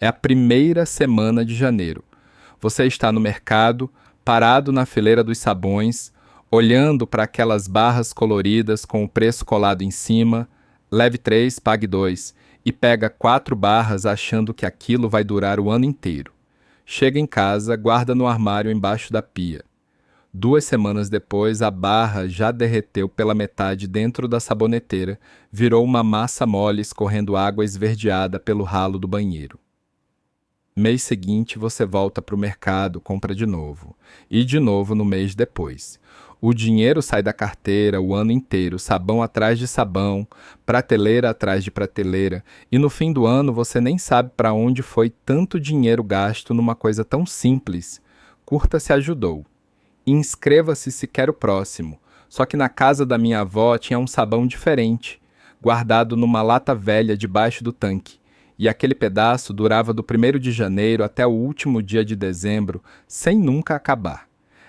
É a primeira semana de janeiro. Você está no mercado, parado na fileira dos sabões, olhando para aquelas barras coloridas com o preço colado em cima, leve 3, pague 2, e pega 4 barras achando que aquilo vai durar o ano inteiro. Chega em casa, guarda no armário embaixo da pia. 2 semanas depois, a barra já derreteu pela metade dentro da saboneteira, virou uma massa mole escorrendo água esverdeada pelo ralo do banheiro. Mês seguinte, você volta para o mercado, compra de novo. E de novo no mês depois. O dinheiro sai da carteira o ano inteiro, sabão atrás de sabão, prateleira atrás de prateleira, e no fim do ano você nem sabe para onde foi tanto dinheiro gasto numa coisa tão simples. Curta se ajudou. E inscreva-se se quer o próximo. Só que na casa da minha avó tinha um sabão diferente, guardado numa lata velha debaixo do tanque. E aquele pedaço durava do 1º de janeiro até o último dia de dezembro, sem nunca acabar.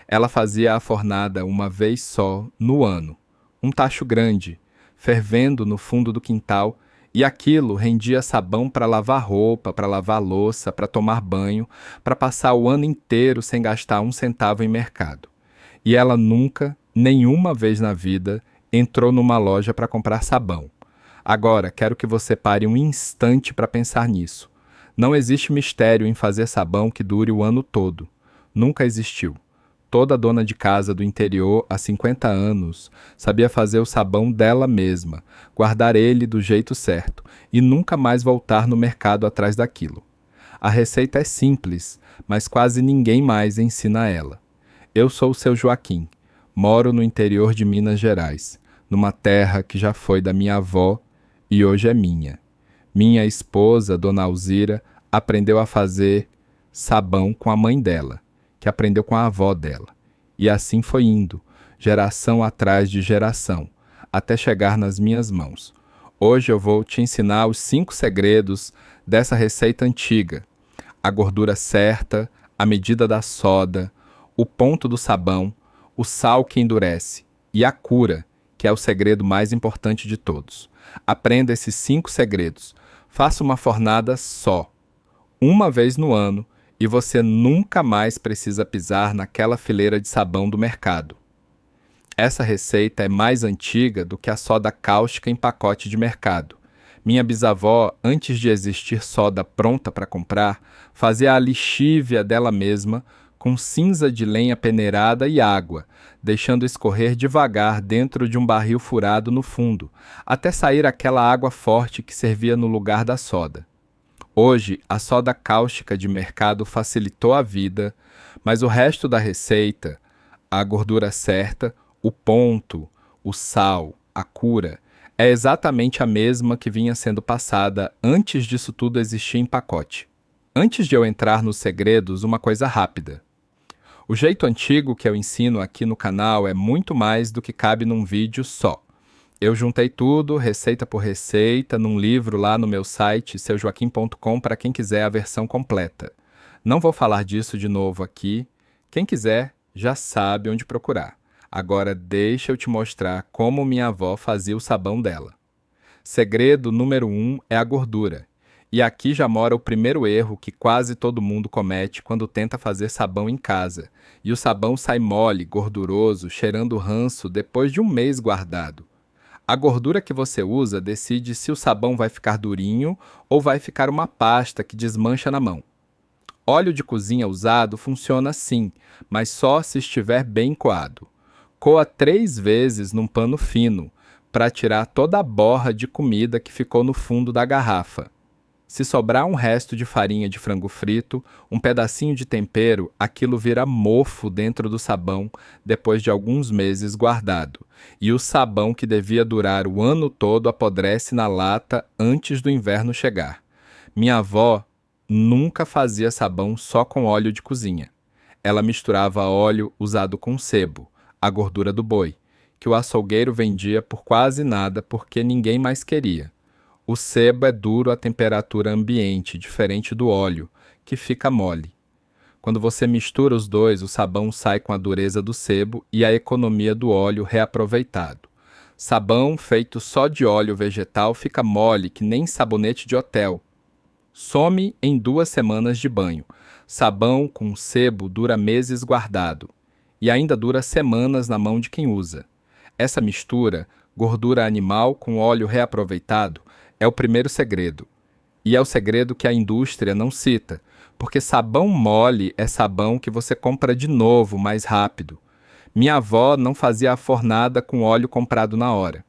Ela fazia a fornada uma vez só no ano, um tacho grande, fervendo no fundo do quintal, e aquilo rendia sabão para lavar roupa, para lavar louça, para tomar banho, para passar o ano inteiro sem gastar um centavo em mercado. E ela nunca, nenhuma vez na vida, entrou numa loja para comprar sabão. Agora, quero que você pare um instante para pensar nisso. Não existe mistério em fazer sabão que dure o ano todo. Nunca existiu. Toda dona de casa do interior, há 50 anos, sabia fazer o sabão dela mesma, guardar ele do jeito certo e nunca mais voltar no mercado atrás daquilo. A receita é simples, mas quase ninguém mais ensina ela. Eu sou o seu Joaquim. Moro no interior de Minas Gerais, numa terra que já foi da minha avó e hoje é minha. Minha esposa, Dona Alzira, aprendeu a fazer sabão com a mãe dela, que aprendeu com a avó dela. E assim foi indo, geração atrás de geração, até chegar nas minhas mãos. Hoje eu vou te ensinar os 5 segredos dessa receita antiga. A gordura certa, a medida da soda, o ponto do sabão, o sal que endurece e a cura, que é o segredo mais importante de todos. Aprenda esses 5 segredos. Faça uma fornada só, uma vez no ano, e você nunca mais precisa pisar naquela fileira de sabão do mercado. Essa receita é mais antiga do que a soda cáustica em pacote de mercado. Minha bisavó, antes de existir soda pronta para comprar, fazia a lixívia dela mesma com cinza de lenha peneirada e água, deixando escorrer devagar dentro de um barril furado no fundo, até sair aquela água forte que servia no lugar da soda. Hoje, a soda cáustica de mercado facilitou a vida, mas o resto da receita, a gordura certa, o ponto, o sal, a cura, é exatamente a mesma que vinha sendo passada antes disso tudo existir em pacote. Antes de eu entrar nos segredos, uma coisa rápida. O jeito antigo que eu ensino aqui no canal é muito mais do que cabe num vídeo só. Eu juntei tudo, receita por receita, num livro lá no meu site, seujoaquim.com, para quem quiser a versão completa. Não vou falar disso de novo aqui. Quem quiser já sabe onde procurar. Agora deixa eu te mostrar como minha avó fazia o sabão dela. Segredo número 1 é a gordura. E aqui já mora o primeiro erro que quase todo mundo comete quando tenta fazer sabão em casa. E o sabão sai mole, gorduroso, cheirando ranço depois de um mês guardado. A gordura que você usa decide se o sabão vai ficar durinho ou vai ficar uma pasta que desmancha na mão. Óleo de cozinha usado funciona assim, mas só se estiver bem coado. Coa 3 vezes num pano fino, para tirar toda a borra de comida que ficou no fundo da garrafa. Se sobrar um resto de farinha de frango frito, um pedacinho de tempero, aquilo vira mofo dentro do sabão depois de alguns meses guardado. E o sabão que devia durar o ano todo apodrece na lata antes do inverno chegar. Minha avó nunca fazia sabão só com óleo de cozinha. Ela misturava óleo usado com sebo, a gordura do boi, que o açougueiro vendia por quase nada porque ninguém mais queria. O sebo é duro à temperatura ambiente, diferente do óleo, que fica mole. Quando você mistura os dois, o sabão sai com a dureza do sebo e a economia do óleo reaproveitado. Sabão feito só de óleo vegetal fica mole, que nem sabonete de hotel. Some em 2 semanas de banho. Sabão com sebo dura meses guardado. E ainda dura semanas na mão de quem usa. Essa mistura, gordura animal com óleo reaproveitado, é o primeiro segredo. E é o segredo que a indústria não cita, porque sabão mole é sabão que você compra de novo mais rápido. Minha avó não fazia a fornada com óleo comprado na hora.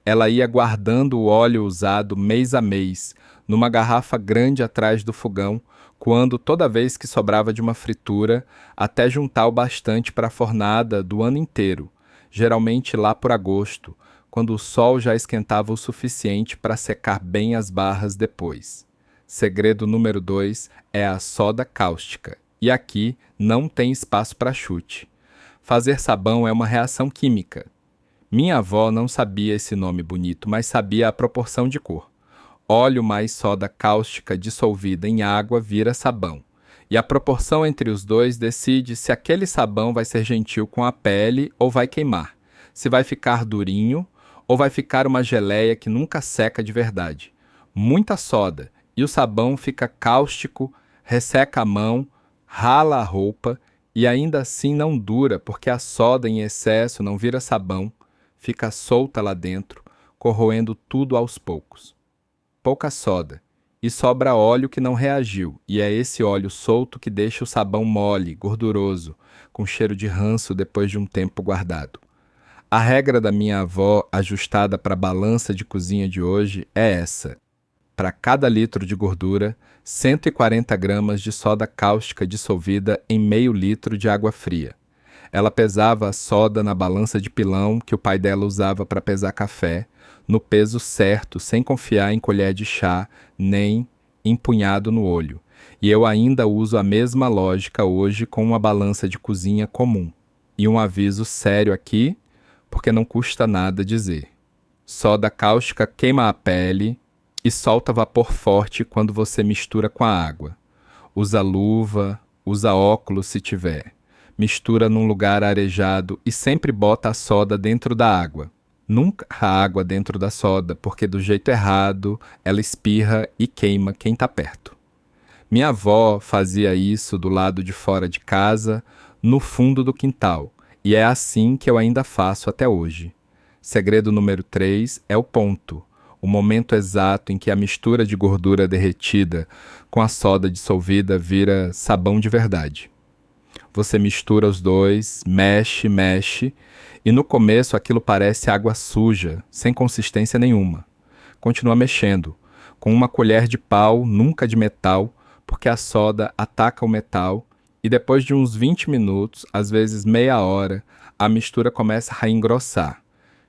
Ela ia guardando o óleo usado mês a mês, numa garrafa grande atrás do fogão, coando toda vez que sobrava de uma fritura, até juntar o bastante para a fornada do ano inteiro, geralmente lá por agosto, quando o sol já esquentava o suficiente para secar bem as barras depois. Segredo número 2 é a soda cáustica, e aqui não tem espaço para chute. Fazer sabão é uma reação química. Minha avó não sabia esse nome bonito, mas sabia a proporção de cor. Óleo mais soda cáustica dissolvida em água vira sabão. E a proporção entre os dois decide se aquele sabão vai ser gentil com a pele ou vai queimar, se vai ficar durinho ou vai ficar uma geleia que nunca seca de verdade. Muita soda e o sabão fica cáustico, resseca a mão, rala a roupa e ainda assim não dura porque a soda em excesso não vira sabão, fica solta lá dentro, corroendo tudo aos poucos. Pouca soda, e sobra óleo que não reagiu, e é esse óleo solto que deixa o sabão mole, gorduroso, com cheiro de ranço depois de um tempo guardado. A regra da minha avó, ajustada para a balança de cozinha de hoje, é essa. Para cada litro de gordura, 140 gramas de soda cáustica dissolvida em meio litro de água fria. Ela pesava a soda na balança de pilão que o pai dela usava para pesar café, no peso certo, sem confiar em colher de chá, nem empunhado no olho. E eu ainda uso a mesma lógica hoje com uma balança de cozinha comum. E um aviso sério aqui, porque não custa nada dizer. Soda cáustica queima a pele e solta vapor forte quando você mistura com a água. Usa luva, usa óculos se tiver. Mistura num lugar arejado e sempre bota a soda dentro da água. Nunca a água dentro da soda, porque do jeito errado ela espirra e queima quem está perto. Minha avó fazia isso do lado de fora de casa, no fundo do quintal, e é assim que eu ainda faço até hoje. Segredo número 3 é o ponto, o momento exato em que a mistura de gordura derretida com a soda dissolvida vira sabão de verdade. Você mistura os dois, mexe, mexe, e no começo aquilo parece água suja, sem consistência nenhuma. Continua mexendo, com uma colher de pau, nunca de metal, porque a soda ataca o metal, e depois de uns 20 minutos, às vezes meia hora, a mistura começa a engrossar.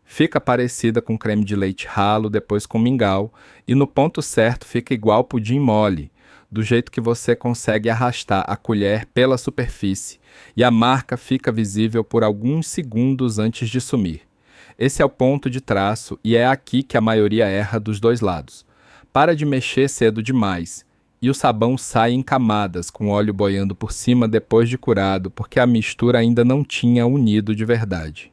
Fica parecida com creme de leite ralo, depois com mingau, e no ponto certo fica igual pudim mole, do jeito que você consegue arrastar a colher pela superfície e a marca fica visível por alguns segundos antes de sumir. Esse é o ponto de traço e é aqui que a maioria erra dos dois lados. Para de mexer cedo demais e o sabão sai em camadas com óleo boiando por cima depois de curado porque a mistura ainda não tinha unido de verdade.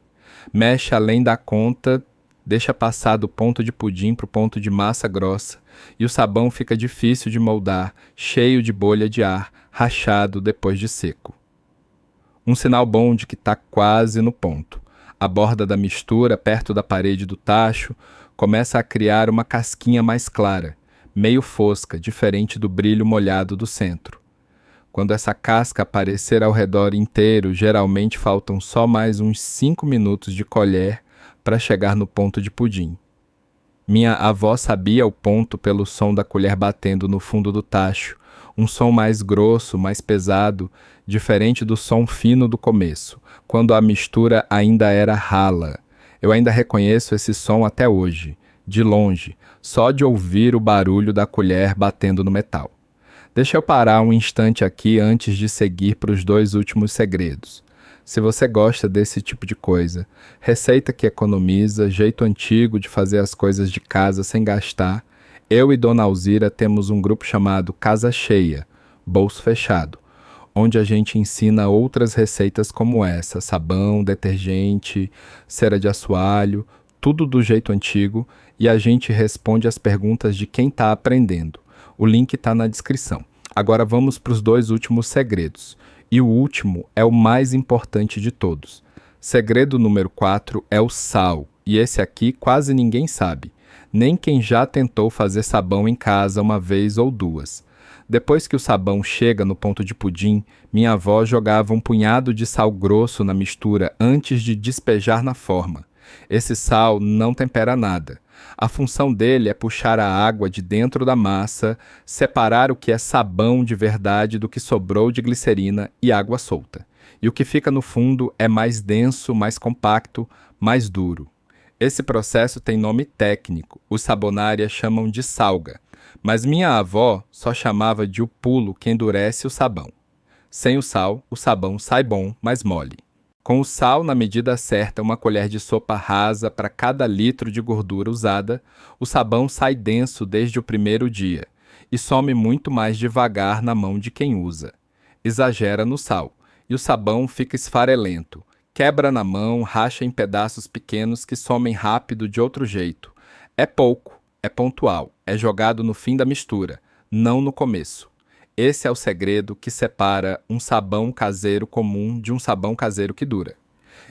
Mexe além da conta, deixa passar do ponto de pudim para o ponto de massa grossa e o sabão fica difícil de moldar, cheio de bolha de ar, rachado depois de seco. Um sinal bom de que está quase no ponto. A borda da mistura, perto da parede do tacho, começa a criar uma casquinha mais clara, meio fosca, diferente do brilho molhado do centro. Quando essa casca aparecer ao redor inteiro, geralmente faltam só mais uns 5 minutos de colher para chegar no ponto de pudim. Minha avó sabia o ponto pelo som da colher batendo no fundo do tacho, um som mais grosso, mais pesado, diferente do som fino do começo, quando a mistura ainda era rala. Eu ainda reconheço esse som até hoje, de longe, só de ouvir o barulho da colher batendo no metal. Deixa eu parar um instante aqui antes de seguir para os 2 últimos segredos. Se você gosta desse tipo de coisa, receita que economiza, jeito antigo de fazer as coisas de casa sem gastar, eu e Dona Alzira temos um grupo chamado Casa Cheia, Bolso Fechado, onde a gente ensina outras receitas como essa, sabão, detergente, cera de assoalho, tudo do jeito antigo, e a gente responde as perguntas de quem está aprendendo. O link está na descrição. Agora vamos para os 2 últimos segredos. E o último é o mais importante de todos. Segredo número 4 é o sal. E esse aqui quase ninguém sabe. Nem quem já tentou fazer sabão em casa uma vez ou duas. Depois que o sabão chega no ponto de pudim, minha avó jogava um punhado de sal grosso na mistura antes de despejar na forma. Esse sal não tempera nada. A função dele é puxar a água de dentro da massa, separar o que é sabão de verdade do que sobrou de glicerina e água solta. E o que fica no fundo é mais denso, mais compacto, mais duro. Esse processo tem nome técnico, os sabonárias chamam de salga, mas minha avó só chamava de o pulo que endurece o sabão. Sem o sal, o sabão sai bom, mas mole. Com o sal na medida certa, 1 colher de sopa rasa para cada litro de gordura usada, o sabão sai denso desde o primeiro dia e some muito mais devagar na mão de quem usa. Exagera no sal e o sabão fica esfarelento, quebra na mão, racha em pedaços pequenos que somem rápido de outro jeito. É pouco, é pontual, é jogado no fim da mistura, não no começo. Esse é o segredo que separa um sabão caseiro comum de um sabão caseiro que dura.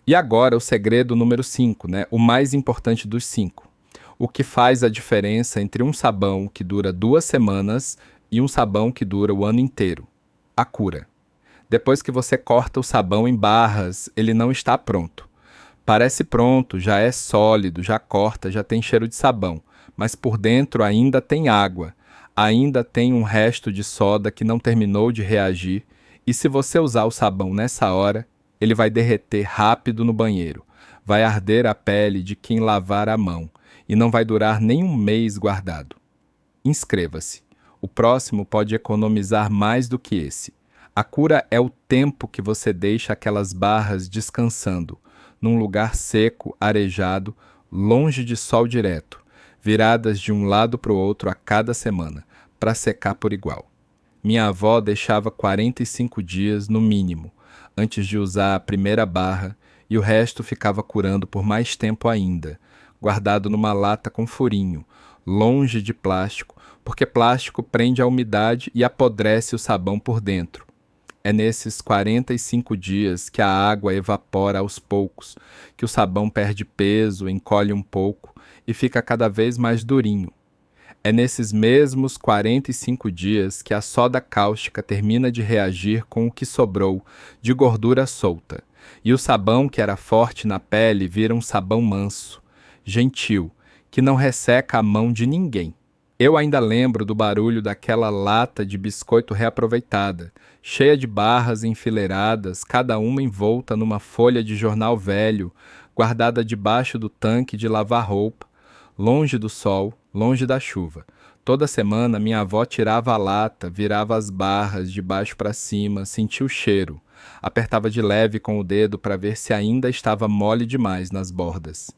E agora o segredo número 5, né? O mais importante dos 5. O que faz a diferença entre um sabão que dura 2 semanas e um sabão que dura o ano inteiro. A cura. Depois que você corta o sabão em barras, ele não está pronto. Parece pronto, já é sólido, já corta, já tem cheiro de sabão, mas por dentro ainda tem água. Ainda tem um resto de soda que não terminou de reagir, e se você usar o sabão nessa hora, ele vai derreter rápido no banheiro, vai arder a pele de quem lavar a mão, e não vai durar nem um mês guardado. Inscreva-se. O próximo pode economizar mais do que esse. A cura é o tempo que você deixa aquelas barras descansando, num lugar seco, arejado, longe de sol direto, viradas de um lado para o outro a cada semana, para secar por igual. Minha avó deixava 45 dias, no mínimo, antes de usar a primeira barra, e o resto ficava curando por mais tempo ainda, guardado numa lata com furinho, longe de plástico, porque plástico prende a umidade e apodrece o sabão por dentro. É nesses 45 dias que a água evapora aos poucos, que o sabão perde peso, encolhe um pouco e fica cada vez mais durinho. É nesses mesmos 45 dias que a soda cáustica termina de reagir com o que sobrou de gordura solta, e o sabão que era forte na pele vira um sabão manso, gentil, que não resseca a mão de ninguém. Eu ainda lembro do barulho daquela lata de biscoito reaproveitada, cheia de barras enfileiradas, cada uma envolta numa folha de jornal velho, guardada debaixo do tanque de lavar roupa, longe do sol, longe da chuva. Toda semana minha avó tirava a lata, virava as barras de baixo para cima, sentia o cheiro, apertava de leve com o dedo para ver se ainda estava mole demais nas bordas.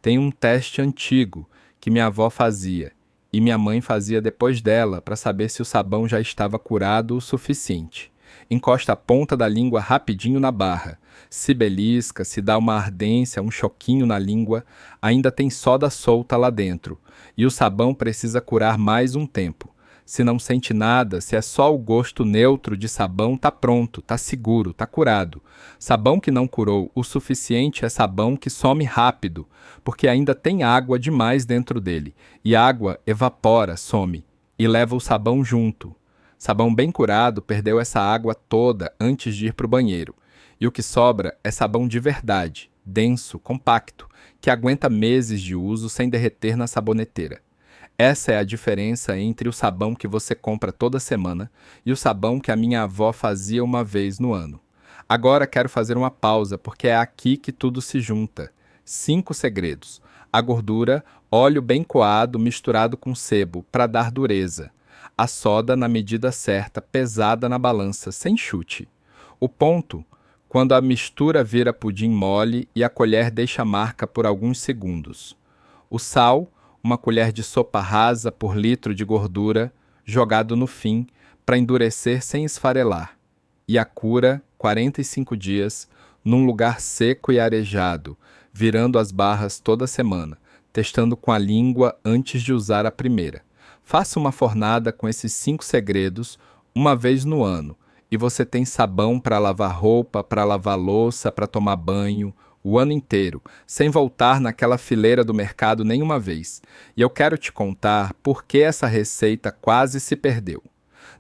Tem um teste antigo que minha avó fazia, e minha mãe fazia depois dela para saber se o sabão já estava curado o suficiente. Encosta a ponta da língua rapidinho na barra. Se belisca, se dá uma ardência, um choquinho na língua, ainda tem soda solta lá dentro. E o sabão precisa curar mais um tempo. Se não sente nada, se é só o gosto neutro de sabão, tá pronto, tá seguro, tá curado. Sabão que não curou o suficiente é sabão que some rápido, porque ainda tem água demais dentro dele. E água evapora, some, e leva o sabão junto. Sabão bem curado perdeu essa água toda antes de ir para o banheiro. E o que sobra é sabão de verdade, denso, compacto, que aguenta meses de uso sem derreter na saboneteira. Essa é a diferença entre o sabão que você compra toda semana e o sabão que a minha avó fazia uma vez no ano. Agora quero fazer uma pausa, porque é aqui que tudo se junta. 5 segredos. A gordura, óleo bem coado misturado com sebo para dar dureza. A soda na medida certa, pesada na balança, sem chute. O ponto, quando a mistura vira pudim mole e a colher deixa marca por alguns segundos. O sal, 1 colher de sopa rasa por litro de gordura, jogado no fim, para endurecer sem esfarelar. E a cura, 45 dias, num lugar seco e arejado, virando as barras toda semana, testando com a língua antes de usar a primeira. Faça uma fornada com esses 5 segredos uma vez no ano e você tem sabão para lavar roupa, para lavar louça, para tomar banho, o ano inteiro, sem voltar naquela fileira do mercado nenhuma vez. E eu quero te contar por que essa receita quase se perdeu.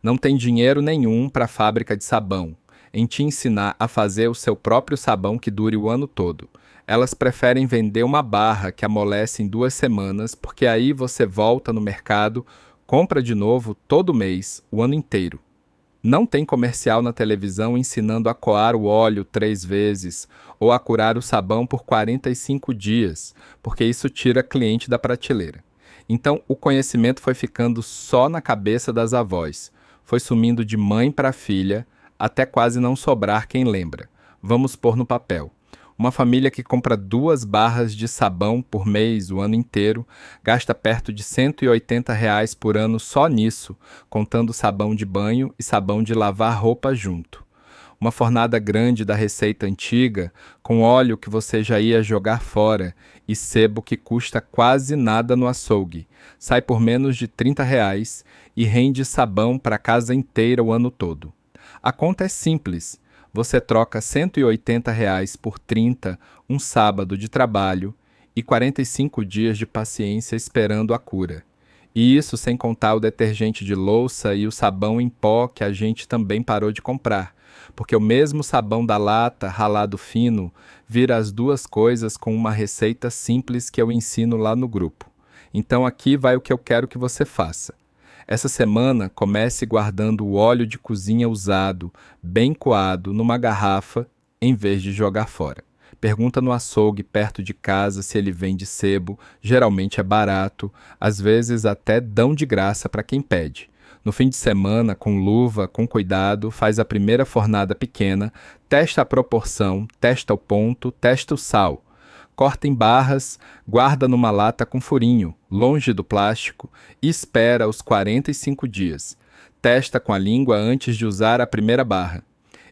Não tem dinheiro nenhum para a fábrica de sabão, em te ensinar a fazer o seu próprio sabão que dure o ano todo. Elas preferem vender uma barra que amolece em 2 semanas, porque aí você volta no mercado, compra de novo todo mês, o ano inteiro. Não tem comercial na televisão ensinando a coar o óleo 3 vezes ou a curar o sabão por 45 dias, porque isso tira cliente da prateleira. Então, o conhecimento foi ficando só na cabeça das avós. Foi sumindo de mãe para filha, até quase não sobrar quem lembra. Vamos pôr no papel. Uma família que compra 2 barras de sabão por mês o ano inteiro gasta perto de R$ 180 por ano só nisso, contando sabão de banho e sabão de lavar roupa junto. Uma fornada grande da receita antiga, com óleo que você já ia jogar fora e sebo que custa quase nada no açougue. Sai por menos de R$ 30 e rende sabão para a casa inteira o ano todo. A conta é simples. Você troca R$ 180 por 30, um sábado de trabalho e 45 dias de paciência esperando a cura. E isso sem contar o detergente de louça e o sabão em pó que a gente também parou de comprar, porque o mesmo sabão da lata, ralado fino, vira as 2 coisas com uma receita simples que eu ensino lá no grupo. Então aqui vai o que eu quero que você faça. Essa semana, comece guardando o óleo de cozinha usado, bem coado, numa garrafa, em vez de jogar fora. Pergunta no açougue perto de casa se ele vende sebo, geralmente é barato, às vezes até dão de graça para quem pede. No fim de semana, com luva, com cuidado, faz a primeira fornada pequena, testa a proporção, testa o ponto, testa o sal. Corta em barras, guarda numa lata com furinho, longe do plástico, e espera os 45 dias. Testa com a língua antes de usar a primeira barra.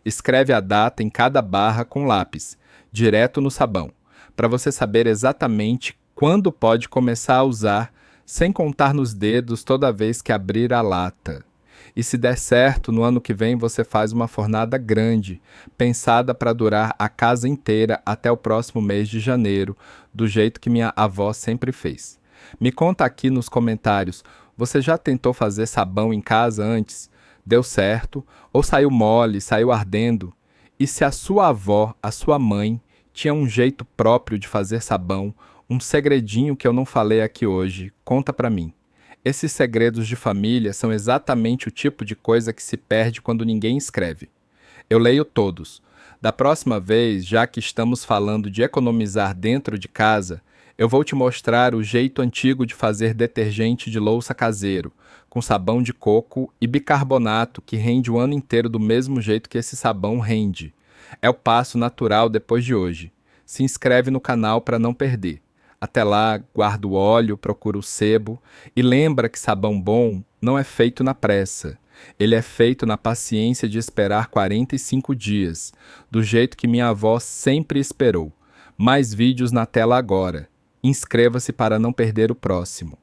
Escreve a data em cada barra com lápis, direto no sabão, para você saber exatamente quando pode começar a usar, sem contar nos dedos toda vez que abrir a lata. E se der certo, no ano que vem você faz uma fornada grande, pensada para durar a casa inteira até o próximo mês de janeiro, do jeito que minha avó sempre fez. Me conta aqui nos comentários, você já tentou fazer sabão em casa antes? Deu certo? Ou saiu mole, saiu ardendo? E se a sua avó, a sua mãe, tinha um jeito próprio de fazer sabão, um segredinho que eu não falei aqui hoje, conta para mim. Esses segredos de família são exatamente o tipo de coisa que se perde quando ninguém escreve. Eu leio todos. Da próxima vez, já que estamos falando de economizar dentro de casa, eu vou te mostrar o jeito antigo de fazer detergente de louça caseiro, com sabão de coco e bicarbonato que rende o ano inteiro do mesmo jeito que esse sabão rende. É o passo natural depois de hoje. Se inscreve no canal para não perder. Até lá, guarda o óleo, procura o sebo e lembra que sabão bom não é feito na pressa. Ele é feito na paciência de esperar 45 dias, do jeito que minha avó sempre esperou. Mais vídeos na tela agora. Inscreva-se para não perder o próximo.